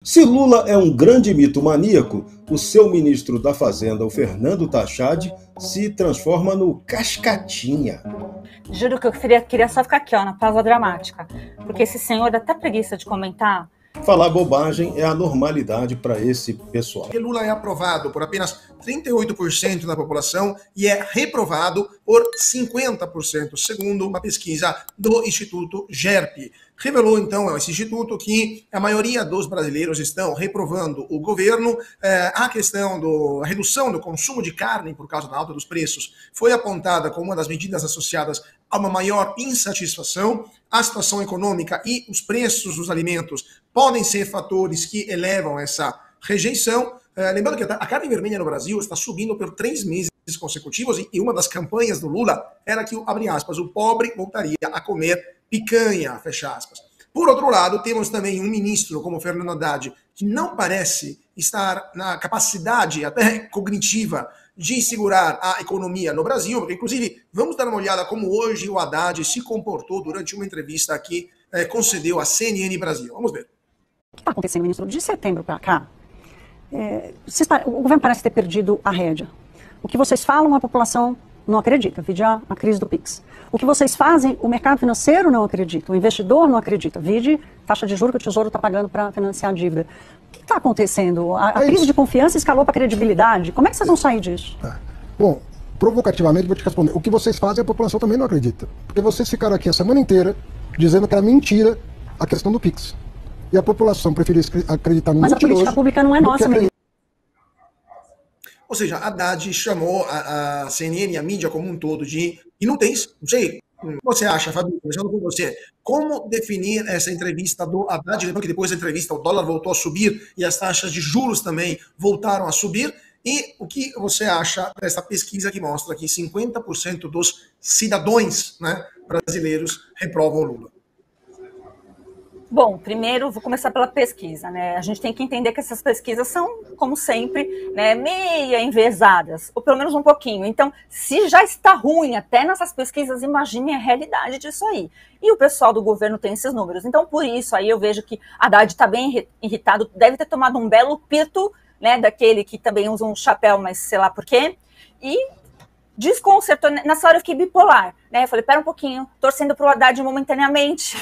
Se Lula é um grande mito-maníaco, o seu ministro da Fazenda, o Fernando Tachad, se transforma no Cascatinha. Juro que eu queria só ficar aqui, ó, na pausa dramática. Porque esse senhor dá até preguiça de comentar. Falar bobagem é a normalidade para esse pessoal. Porque Lula é aprovado por apenas 38% da população e é reprovado por 50%, segundo uma pesquisa do Instituto GERP. Revelou, então, esse instituto que a maioria dos brasileiros estão reprovando o governo. A questão da redução do consumo de carne por causa da alta dos preços foi apontada como uma das medidas associadas a uma maior insatisfação. A situação econômica e os preços dos alimentos podem ser fatores que elevam essa rejeição. Lembrando que a carne vermelha no Brasil está subindo por 3 meses consecutivos e uma das campanhas do Lula era que, abre aspas, o pobre voltaria a comer picanha, fecha aspas. Por outro lado, temos também um ministro como Fernando Haddad, que não parece estar na capacidade até cognitiva de segurar a economia no Brasil, porque inclusive vamos dar uma olhada como hoje o Haddad se comportou durante uma entrevista que concedeu à CNN Brasil. Vamos ver. O que está acontecendo, ministro? De setembro para cá, o governo parece ter perdido a rédea. O que vocês falam, a população não acredita, vide a crise do PIX. O que vocês fazem, o mercado financeiro não acredita, o investidor não acredita, vide taxa de juros que o Tesouro está pagando para financiar a dívida. O que está acontecendo? A crise de confiança escalou para a credibilidade. Como é que vocês vão sair disso? Bom, provocativamente vou te responder. O que vocês fazem, a população também não acredita. Porque vocês ficaram aqui a semana inteira dizendo que era mentira a questão do PIX. E a população preferiu acreditar no mentiroso. Mas a política pública não é nossa, ministro. Ou seja, Haddad chamou a CNN e a mídia como um todo de inúteis. Não sei o que você acha, Fabio, começando com você. Como definir essa entrevista do Haddad? Lembrando que depois da entrevista o dólar voltou a subir e as taxas de juros também voltaram a subir. E o que você acha dessa pesquisa que mostra que 50% dos cidadãos, né, brasileiros reprovam o Lula? Bom, primeiro vou começar pela pesquisa, né? A gente tem que entender que essas pesquisas são, como sempre, né, meia enviesadas, ou pelo menos um pouquinho. Então, se já está ruim até nessas pesquisas, imagine a realidade disso aí. E o pessoal do governo tem esses números. Então, por isso, aí eu vejo que Haddad está bem irritado, deve ter tomado um belo pito, né, daquele que também usa um chapéu, mas sei lá por quê, e desconcertou. Nessa hora eu fiquei bipolar, né? Eu falei, pera um pouquinho, torcendo pro Haddad momentaneamente,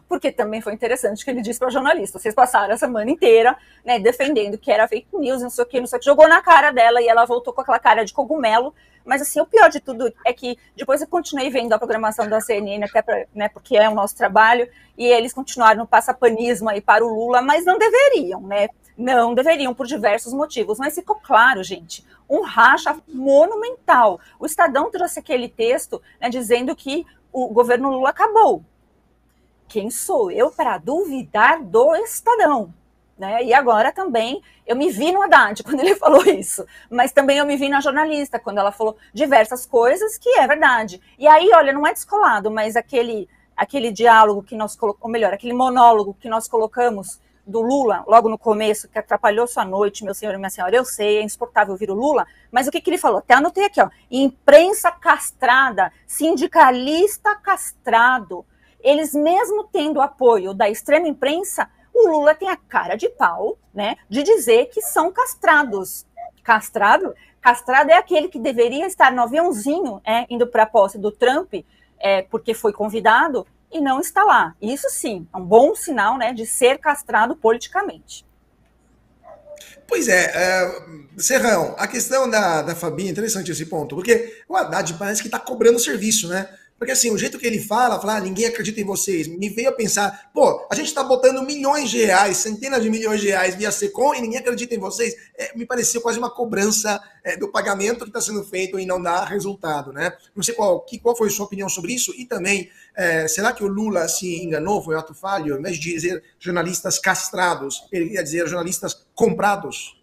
porque também foi interessante o que ele disse para jornalista. Vocês passaram a semana inteira, né, defendendo que era fake news, não sei o que, jogou na cara dela e ela voltou com aquela cara de cogumelo. Mas assim, o pior de tudo é que depois eu continuei vendo a programação da CNN, até pra, né, porque é o nosso trabalho, e eles continuaram no passapanismo aí para o Lula, mas não deveriam, né? Não deveriam, por diversos motivos. Mas ficou claro, gente, um racha monumental. O Estadão trouxe aquele texto, né, dizendo que o governo Lula acabou. Quem sou eu para duvidar do Estadão? Né? E agora também, eu me vi no Haddad quando ele falou isso, mas também eu me vi na jornalista, quando ela falou diversas coisas que é verdade. E aí, olha, não é descolado, mas aquele diálogo que nós colocamos, ou melhor, aquele monólogo que nós colocamos do Lula, logo no começo, que atrapalhou sua noite, meu senhor e minha senhora, eu sei, é insuportável ouvir o Lula, mas o que ele falou? Até anotei aqui, ó, imprensa castrada, sindicalista castrado, eles mesmo tendo apoio da extrema imprensa, o Lula tem a cara de pau, né, de dizer que são castrados. Castrado é aquele que deveria estar no aviãozinho, indo para a posse do Trump, porque foi convidado, e não está lá. Isso sim, é um bom sinal, né, de ser castrado politicamente. Pois Serrão, a questão da Fabi, interessante esse ponto, porque o Haddad parece que está cobrando serviço, né? Porque assim, o jeito que ele fala, ninguém acredita em vocês, me veio a pensar, pô, a gente está botando milhões de reais, centenas de milhões de reais via Secom e ninguém acredita em vocês. Me pareceu quase uma cobrança do pagamento que está sendo feito e não dá resultado, né? Não sei qual foi a sua opinião sobre isso e também, será que o Lula se enganou, foi um ato falho, ao invés de dizer jornalistas castrados, ele queria dizer jornalistas comprados?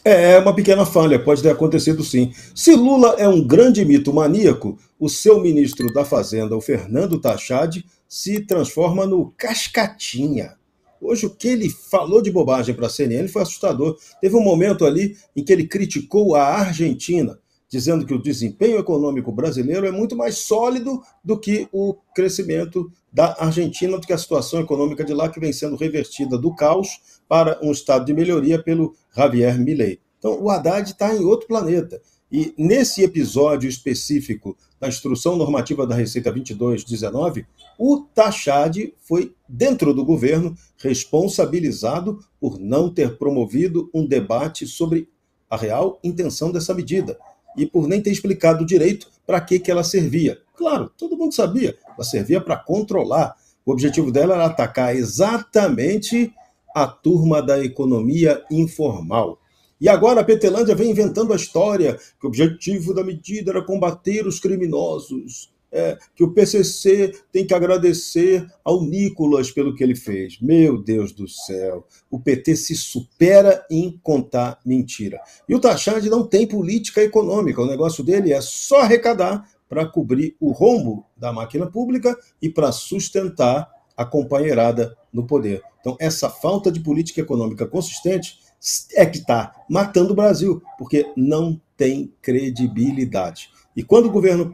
É uma pequena falha, pode ter acontecido sim. Se Lula é um grande mito-maníaco, o seu ministro da Fazenda, o Fernando Tachad, se transforma no Cascatinha. Hoje o que ele falou de bobagem para a CNN foi assustador. Teve um momento ali em que ele criticou a Argentina. dizendo que o desempenho econômico brasileiro é muito mais sólido do que o crescimento da Argentina, do que a situação econômica de lá, que vem sendo revertida do caos para um estado de melhoria pelo Javier Milei. Então, o Haddad está em outro planeta. E nesse episódio específico da Instrução Normativa da Receita 2219, o Tachad foi, dentro do governo, responsabilizado por não ter promovido um debate sobre a real intenção dessa medida e por nem ter explicado direito para que ela servia. Claro, todo mundo sabia, ela servia para controlar. O objetivo dela era atacar exatamente a turma da economia informal. E agora a Petelândia vem inventando a história que o objetivo da medida era combater os criminosos, que o PCC tem que agradecer ao Nicolas pelo que ele fez. Meu Deus do céu, o PT se supera em contar mentira. E o Tachad não tem política econômica, o negócio dele é só arrecadar para cobrir o rombo da máquina pública e para sustentar a companheirada no poder. Então, essa falta de política econômica consistente é que está matando o Brasil, porque não tem credibilidade. E quando o governo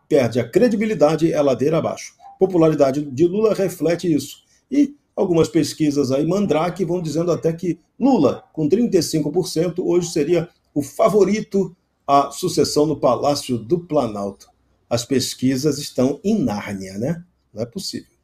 perde a credibilidade, é ladeira abaixo. A popularidade de Lula reflete isso. E algumas pesquisas aí, Mandrake, vão dizendo até que Lula, com 35%, hoje seria o favorito à sucessão no Palácio do Planalto. As pesquisas estão em Nárnia, né? Não é possível.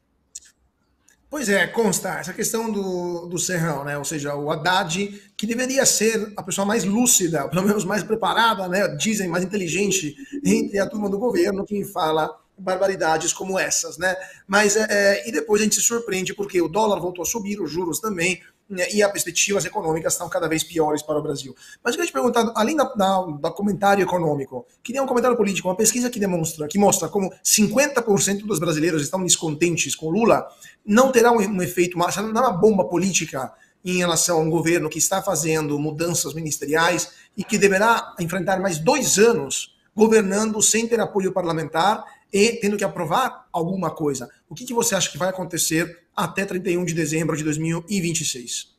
Pois é, consta, essa questão do Serrão, né? Ou seja, o Haddad, que deveria ser a pessoa mais lúcida, pelo menos mais preparada, né? Dizem, mais inteligente entre a turma do governo, que fala barbaridades como essas, né? Mas, e depois a gente se surpreende porque o dólar voltou a subir, os juros também, né? E as perspectivas econômicas estão cada vez piores para o Brasil. Mas eu queria te perguntar, além do comentário econômico, queria um comentário político, uma pesquisa que mostra como 50% dos brasileiros estão descontentes com Lula, não terá um efeito, não é uma bomba política em relação a um governo que está fazendo mudanças ministeriais e que deverá enfrentar mais 2 anos governando sem ter apoio parlamentar e tendo que aprovar alguma coisa. O que você acha que vai acontecer até 31 de dezembro de 2026?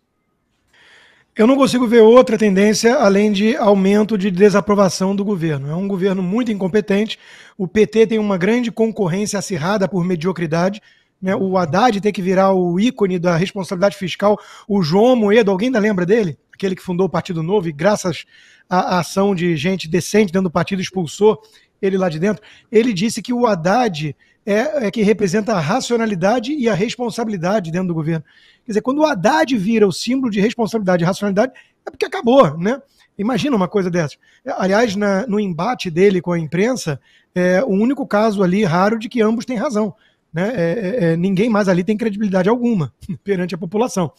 Eu não consigo ver outra tendência além de aumento de desaprovação do governo. É um governo muito incompetente. O PT tem uma grande concorrência acirrada por mediocridade, né? O Haddad tem que virar o ícone da responsabilidade fiscal. O João Moedo, alguém ainda lembra dele? Aquele que fundou o Partido Novo e graças à ação de gente decente dentro do partido expulsou ele lá de dentro. Ele disse que o Haddad é que representa a racionalidade e a responsabilidade dentro do governo. Quer dizer, quando o Haddad vira o símbolo de responsabilidade e racionalidade, é porque acabou, né? Imagina uma coisa dessa. Aliás, no embate dele com a imprensa, é o único caso ali raro de que ambos têm razão. Né? Ninguém mais ali tem credibilidade alguma perante a população.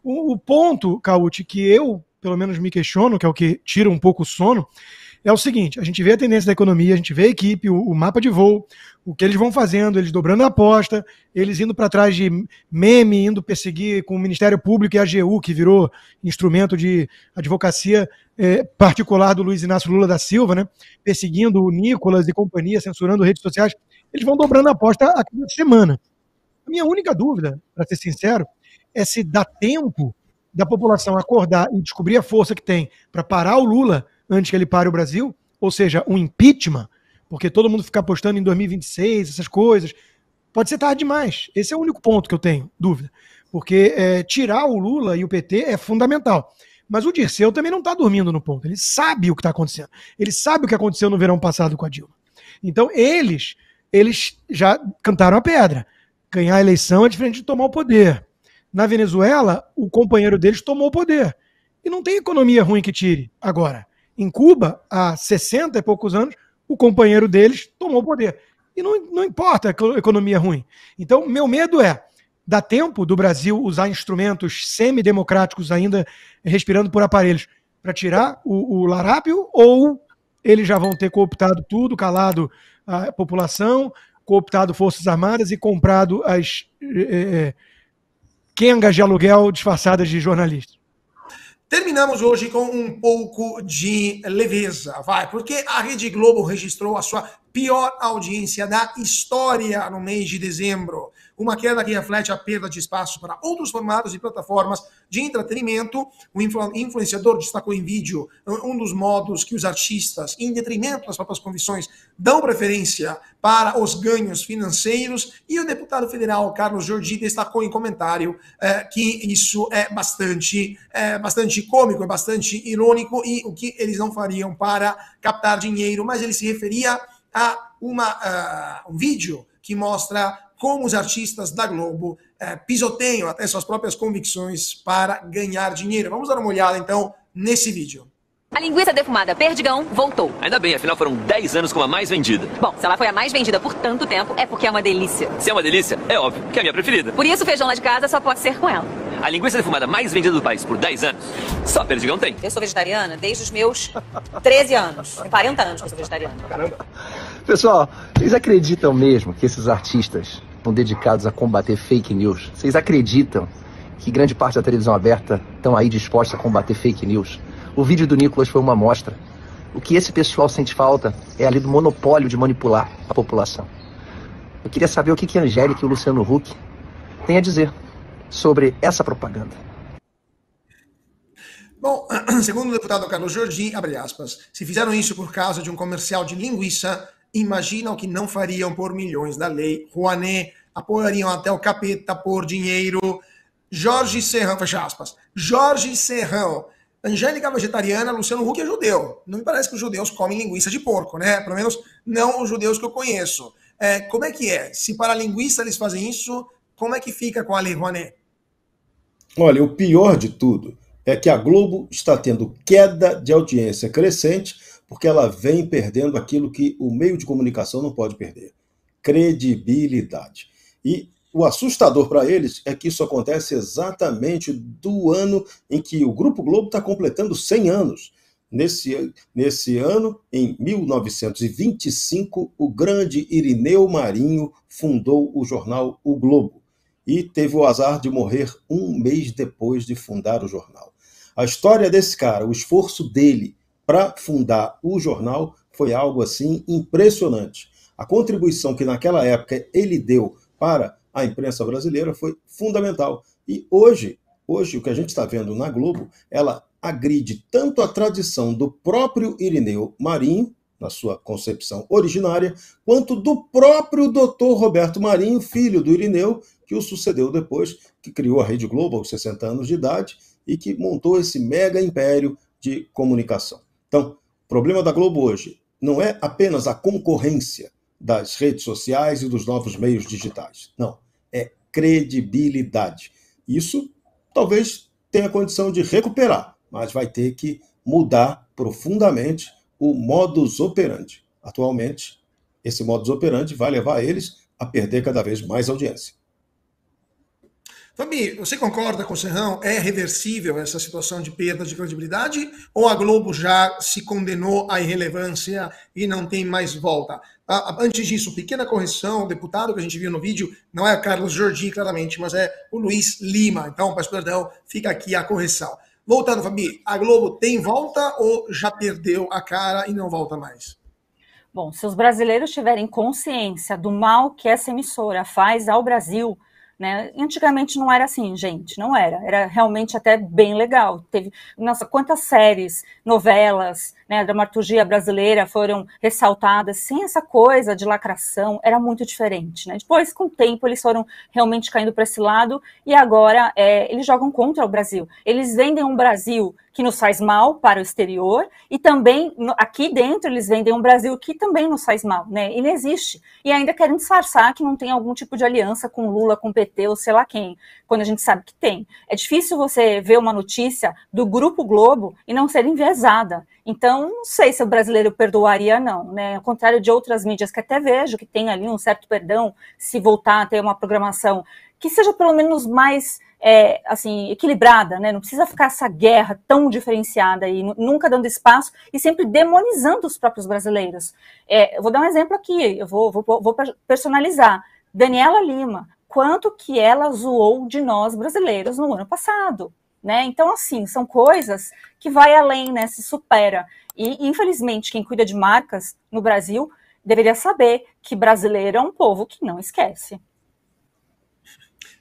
O ponto, Cauti, que eu, pelo menos, me questiono, que é o que tira um pouco o sono, é o seguinte: a gente vê a tendência da economia, a gente vê a equipe, o mapa de voo, o que eles vão fazendo, eles dobrando a aposta, eles indo para trás de meme, indo perseguir com o Ministério Público e a AGU, que virou instrumento de advocacia particular do Luiz Inácio Lula da Silva, né? Perseguindo o Nicolas e companhia, censurando redes sociais. Eles vão dobrando a aposta a cada semana. A minha única dúvida, para ser sincero, é se dá tempo da população acordar e descobrir a força que tem para parar o Lula antes que ele pare o Brasil, ou seja, um impeachment, porque todo mundo fica apostando em 2026, essas coisas, pode ser tarde demais. Esse é o único ponto que eu tenho dúvida, porque tirar o Lula e o PT é fundamental. Mas o Dirceu também não está dormindo no ponto, ele sabe o que está acontecendo, ele sabe o que aconteceu no verão passado com a Dilma. Então eles já cantaram a pedra. Ganhar a eleição é diferente de tomar o poder. Na Venezuela, o companheiro deles tomou o poder. E não tem economia ruim que tire agora. Em Cuba, há 60 e poucos anos, o companheiro deles tomou o poder. E não importa a economia ruim. Então, meu medo dá tempo do Brasil usar instrumentos semidemocráticos ainda respirando por aparelhos para tirar o larápio, ou eles já vão ter cooptado tudo, calado a população, cooptado Forças Armadas e comprado as quengas de aluguel disfarçadas de jornalistas. Terminamos hoje com um pouco de leveza, porque a Rede Globo registrou a sua pior audiência da história no mês de dezembro. uma queda que reflete a perda de espaço para outros formatos e plataformas de entretenimento. O influenciador destacou em vídeo um dos modos que os artistas, em detrimento das próprias condições, dão preferência para os ganhos financeiros, e o deputado federal Carlos Jordi destacou em comentário que isso é bastante cômico, é bastante irônico, e o que eles não fariam para captar dinheiro, mas ele se referia a um vídeo que mostra como os artistas da Globo pisoteiam até suas próprias convicções para ganhar dinheiro. Vamos dar uma olhada, então, nesse vídeo. A linguiça defumada Perdigão voltou. Ainda bem, afinal foram 10 anos como a mais vendida. Bom, se ela foi a mais vendida por tanto tempo, é porque é uma delícia. Se é uma delícia, é óbvio que é a minha preferida. Por isso o feijão lá de casa só pode ser com ela. A linguiça defumada mais vendida do país por 10 anos, só Perdigão tem. Eu sou vegetariana desde os meus 13 anos. Tem 40 anos que eu sou vegetariana. Caramba. Pessoal, vocês acreditam mesmo que esses artistas estão dedicados a combater fake news? Vocês acreditam que grande parte da televisão aberta estão aí dispostos a combater fake news? O vídeo do Nicolas foi uma amostra. O que esse pessoal sente falta é ali do monopólio de manipular a população. Eu queria saber o que a Angélica e o Luciano Huck têm a dizer sobre essa propaganda. Bom, segundo o deputado Carlos Jordi, abre aspas, se fizeram isso por causa de um comercial de linguiça, imaginam que não fariam por milhões da lei Rouanet, apoiariam até o capeta por dinheiro. Jorge Serrão, fecha aspas. Jorge Serrão. Angélica vegetariana, Luciano Huck é judeu. Não me parece que os judeus comem linguiça de porco, né? Pelo menos não os judeus que eu conheço. Como é que é? Se para a linguiça eles fazem isso, como é que fica com a lei Rouanet? Olha, o pior de tudo é que a Globo está tendo queda de audiência crescente porque ela vem perdendo aquilo que o meio de comunicação não pode perder: credibilidade. E o assustador para eles é que isso acontece exatamente do ano em que o Grupo Globo está completando 100 anos. Nesse ano, em 1925, o grande Irineu Marinho fundou o jornal O Globo e teve o azar de morrer um mês depois de fundar o jornal. A história desse cara, o esforço dele para fundar o jornal foi algo assim impressionante. A contribuição que naquela época ele deu para a imprensa brasileira foi fundamental. E hoje o que a gente está vendo na Globo, ela agride tanto a tradição do próprio Irineu Marinho, na sua concepção originária, quanto do próprio Dr. Roberto Marinho, filho do Irineu, que o sucedeu depois, que criou a Rede Globo aos 60 anos de idade e que montou esse mega império de comunicação. Então, o problema da Globo hoje não é apenas a concorrência das redes sociais e dos novos meios digitais. Não, é credibilidade. Isso talvez tenha condição de recuperar, mas vai ter que mudar profundamente o modus operandi. Atualmente, esse modus operandi vai levar eles a perder cada vez mais audiência. Fabi, você concorda com o Serrão? É reversível essa situação de perda de credibilidade? Ou a Globo já se condenou à irrelevância e não tem mais volta? Antes disso, pequena correção, o deputado que a gente viu no vídeo não é o Carlos Jordi, claramente, mas é o Luiz Lima. Então, peço perdão, fica aqui a correção. Voltando, Fabi, a Globo tem volta ou já perdeu a cara e não volta mais? Bom, se os brasileiros tiverem consciência do mal que essa emissora faz ao Brasil, né? Antigamente não era assim, gente, não era. Era realmente até bem legal. Teve, nossa, quantas séries, novelas, né, a dramaturgia brasileira foram ressaltadas sem essa coisa de lacração, era muito diferente, né? Depois, com o tempo, eles foram realmente caindo para esse lado e agora eles jogam contra o Brasil. Eles vendem um Brasil que nos faz mal para o exterior e também aqui dentro eles vendem um Brasil que também nos faz mal, né? Ele existe. E ainda querem disfarçar que não tem algum tipo de aliança com Lula, com PT ou sei lá quem, quando a gente sabe que tem. É difícil você ver uma notícia do Grupo Globo e não ser enviesada. Então, não sei se o brasileiro perdoaria, não, né? Ao contrário de outras mídias que até vejo que tem ali um certo perdão se voltar a ter uma programação que seja pelo menos mais assim, equilibrada, né? Não precisa ficar essa guerra tão diferenciada e nunca dando espaço e sempre demonizando os próprios brasileiros. Eu vou dar um exemplo aqui, eu vou personalizar. Daniela Lima, quanto que ela zoou de nós brasileiros no ano passado, né? Então, assim, são coisas que vai além, né? Se supera. E, infelizmente, quem cuida de marcas no Brasil deveria saber que brasileiro é um povo que não esquece.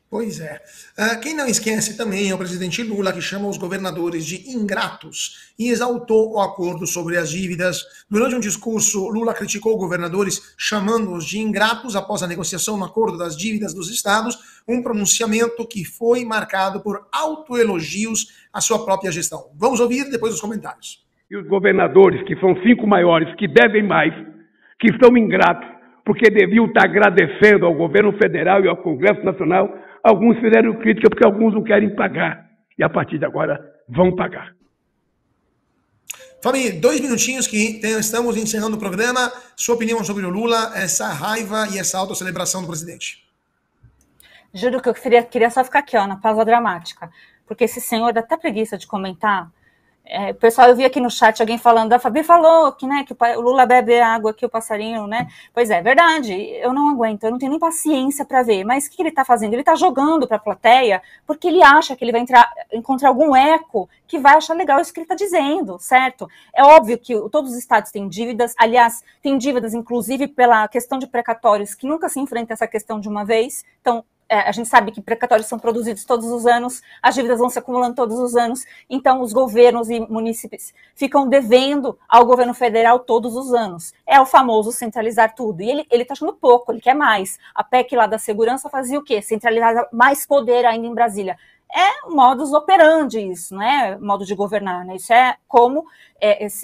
Pois é. Quem não esquece também é o presidente Lula, que chama os governadores de ingratos e exaltou o acordo sobre as dívidas. Durante um discurso, Lula criticou governadores, chamando-os de ingratos após a negociação no acordo das dívidas dos estados, um pronunciamento que foi marcado por autoelogios à sua própria gestão. Vamos ouvir depois os comentários. E os governadores, que são 5 maiores, que devem mais, que são ingratos, porque deviam estar agradecendo ao governo federal e ao Congresso Nacional. Alguns fizeram crítica porque alguns não querem pagar. E a partir de agora vão pagar. Fabi, 2 minutinhos que estamos encerrando o programa. Sua opinião sobre o Lula, essa raiva e essa autocelebração do presidente. Juro que eu queria só ficar aqui, ó, na pausa dramática. Porque esse senhor dá até preguiça de comentar. Pessoal, eu vi aqui no chat alguém falando, a Fabi falou que, né, que o Lula bebe água que o passarinho, né? Pois é, verdade, eu não aguento, eu não tenho nem paciência para ver, mas o que ele está fazendo? Ele está jogando para a plateia porque ele acha que ele vai encontrar algum eco que vai achar legal isso que ele está dizendo, certo? É óbvio que todos os estados têm dívidas, aliás, tem dívidas inclusive pela questão de precatórios, que nunca se enfrenta essa questão de uma vez, então a gente sabe que precatórios são produzidos todos os anos, as dívidas vão se acumulando todos os anos, então os governos e munícipes ficam devendo ao governo federal todos os anos. É o famoso centralizar tudo. E ele está achando pouco, ele quer mais. A PEC lá da segurança fazia o quê? Centralizar mais poder ainda em Brasília. É modus operandi isso, não é modo de governar, né? Isso é como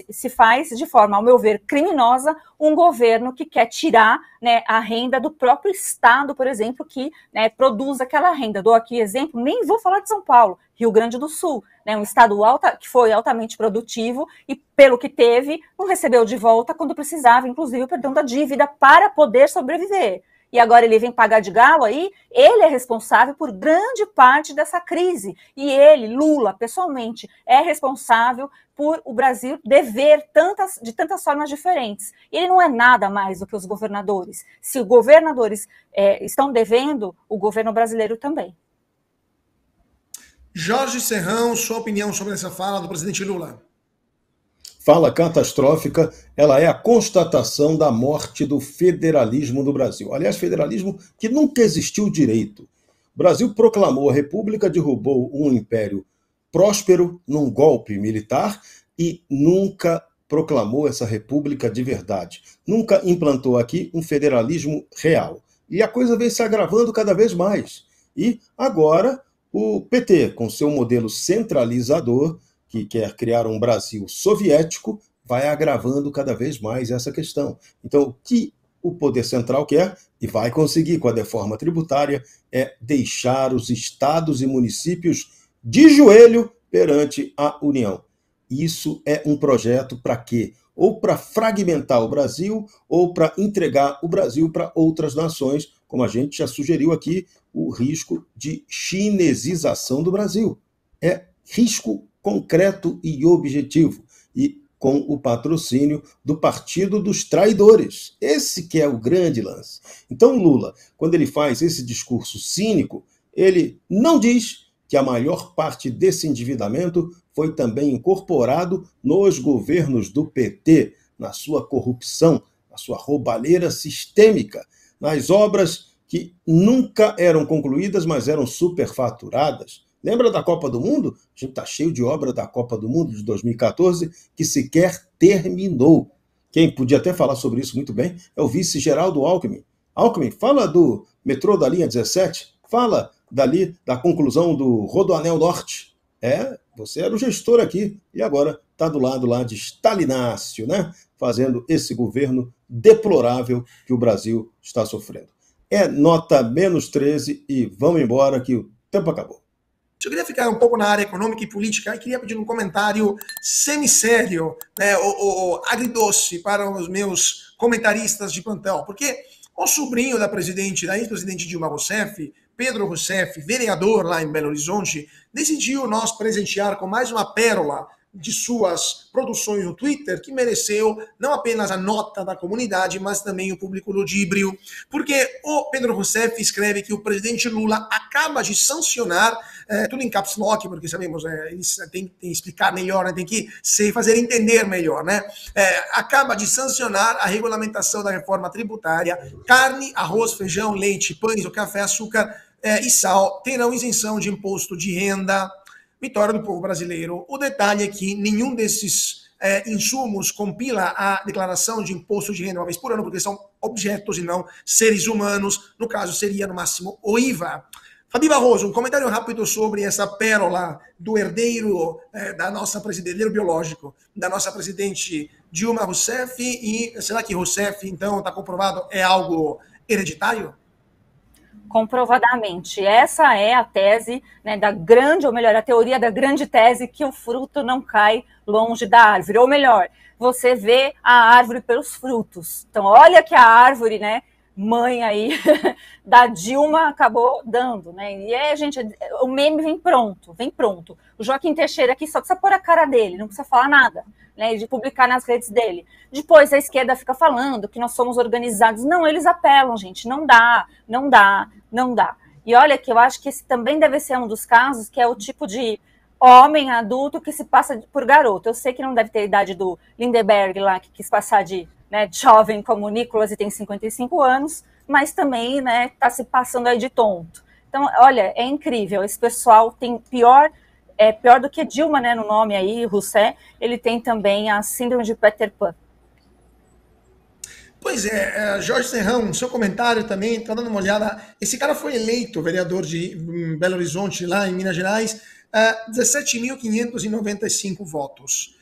se faz de forma, ao meu ver, criminosa, um governo que quer tirar, né, a renda do próprio Estado, por exemplo, que, né, produz aquela renda. Dou aqui exemplo, nem vou falar de São Paulo, Rio Grande do Sul, né, um estado que foi altamente produtivo e, pelo que teve, não recebeu de volta quando precisava, inclusive, perdão da dívida para poder sobreviver. E agora ele vem pagar de galo aí, ele é responsável por grande parte dessa crise. E ele, Lula, pessoalmente, é responsável por o Brasil dever de tantas formas diferentes. Ele não é nada mais do que os governadores. Se os governadores estão devendo, o governo brasileiro também. Jorge Serrão, sua opinião sobre essa fala do presidente Lula? Fala catastrófica, ela é a constatação da morte do federalismo no Brasil. Aliás, federalismo que nunca existiu direito. O Brasil proclamou a república, derrubou um império próspero num golpe militar e nunca proclamou essa república de verdade. Nunca implantou aqui um federalismo real. E a coisa vem se agravando cada vez mais. E agora o PT, com seu modelo centralizador, que quer criar um Brasil soviético, vai agravando cada vez mais essa questão. Então, o que o poder central quer, e vai conseguir com a reforma tributária, é deixar os estados e municípios de joelho perante a União. Isso é um projeto para quê? Ou para fragmentar o Brasil, ou para entregar o Brasil para outras nações, como a gente já sugeriu aqui, o risco de chinesização do Brasil. É risco concreto e objetivo, e com o patrocínio do Partido dos Traidores. Esse que é o grande lance. Então Lula, quando ele faz esse discurso cínico, ele não diz que a maior parte desse endividamento foi também incorporado nos governos do PT, na sua corrupção, na sua roubalheira sistêmica, nas obras que nunca eram concluídas, mas eram superfaturadas. Lembra da Copa do Mundo? A gente está cheio de obra da Copa do Mundo de 2014 que sequer terminou. Quem podia até falar sobre isso muito bem é o vice Geraldo Alckmin. Alckmin, fala do metrô da linha 17, fala dali da conclusão do Rodoanel Norte. Você era o gestor aqui e agora está do lado lá de Stalinácio, né? Fazendo esse governo deplorável que o Brasil está sofrendo. É nota -13 e vamos embora que o tempo acabou. Eu queria ficar um pouco na área econômica e política e queria pedir um comentário semissério, né, ou agridoce para os meus comentaristas de plantão, porque o sobrinho da ex-presidente Dilma Rousseff, Pedro Rousseff, vereador lá em Belo Horizonte, decidiu nos presentear com mais uma pérola de suas produções no Twitter, que mereceu não apenas a nota da comunidade, mas também o público ludíbrio, porque o Pedro Rousseff escreve que o presidente Lula acaba de sancionar, tudo em caps lock, porque sabemos, eles tem que explicar melhor, né, tem que fazer entender melhor, né? Acaba de sancionar a regulamentação da reforma tributária, carne, arroz, feijão, leite, pães, o café, açúcar, e sal terão isenção de imposto de renda. Vitória do povo brasileiro. O detalhe é que nenhum desses insumos compila a declaração de imposto de renda uma vez por ano, porque são objetos e não seres humanos. No caso, seria no máximo o IVA. Fabi Barroso, um comentário rápido sobre essa pérola do herdeiro da nossa presidente, herdeiro biológico, da nossa presidente Dilma Rousseff. E será que Rousseff, então, está comprovado, é algo hereditário? Comprovadamente. Essa é a tese, né, da grande, ou melhor, a teoria da grande tese que o fruto não cai longe da árvore. Ou melhor, você vê a árvore pelos frutos. Então, olha que a árvore, né, mãe aí da Dilma acabou dando, né? E gente, o meme vem pronto. O Joaquim Teixeira aqui só precisa pôr a cara dele, não precisa falar nada, né? De publicar nas redes dele. Depois a esquerda fica falando que nós somos organizados. Não, eles apelam, gente, não dá. E olha que eu acho que esse também deve ser um dos casos que é o tipo de homem adulto que se passa por garoto. Eu sei que não deve ter a idade do Lindeberg lá, que quis passar de, né, jovem como o Nicolas e tem 55 anos, mas também, né, tá se passando aí de tonto. Então, olha, é incrível, esse pessoal tem pior do que Dilma, né, no nome aí, Rousseff, ele tem também a síndrome de Peter Pan. Pois é, Jorge Serrão, seu comentário também, está dando uma olhada. Esse cara foi eleito vereador de Belo Horizonte, lá em Minas Gerais, 17.595 votos.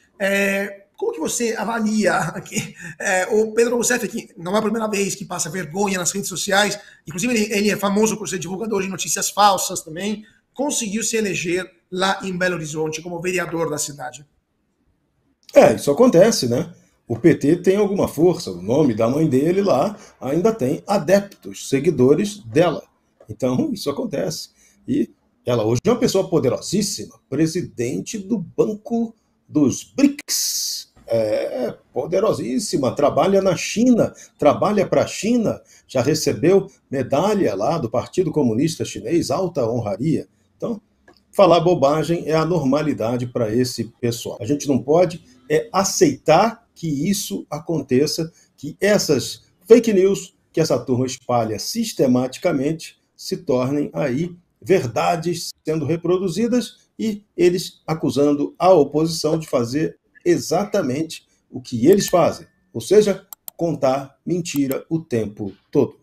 Como que você avalia aqui? O Pedro Rousseff, que não é a primeira vez que passa vergonha nas redes sociais, inclusive ele é famoso por ser divulgador de notícias falsas também, conseguiu se eleger lá em Belo Horizonte como vereador da cidade. Isso acontece, né? O PT tem alguma força, o nome da mãe dele lá ainda tem adeptos, seguidores dela. Então, isso acontece. E ela hoje é uma pessoa poderosíssima, presidente do Banco dos BRICS. Poderosíssima, trabalha na China, trabalha para a China, já recebeu medalha lá do Partido Comunista Chinês, alta honraria. Então, falar bobagem é a normalidade para esse pessoal. A gente não pode aceitar que isso aconteça, que essas fake news que essa turma espalha sistematicamente se tornem aí verdades sendo reproduzidas e eles acusando a oposição de fazer exatamente o que eles fazem, ou seja, contar mentira o tempo todo.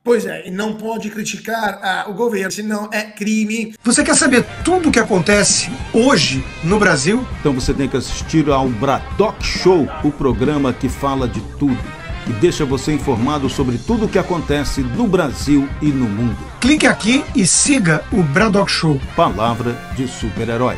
Pois é, e não pode criticar o governo, senão é crime. Você quer saber tudo o que acontece hoje no Brasil? Então você tem que assistir ao Bradock Show, o programa que fala de tudo e deixa você informado sobre tudo o que acontece no Brasil e no mundo. Clique aqui e siga o Bradock Show. Palavra de super-herói.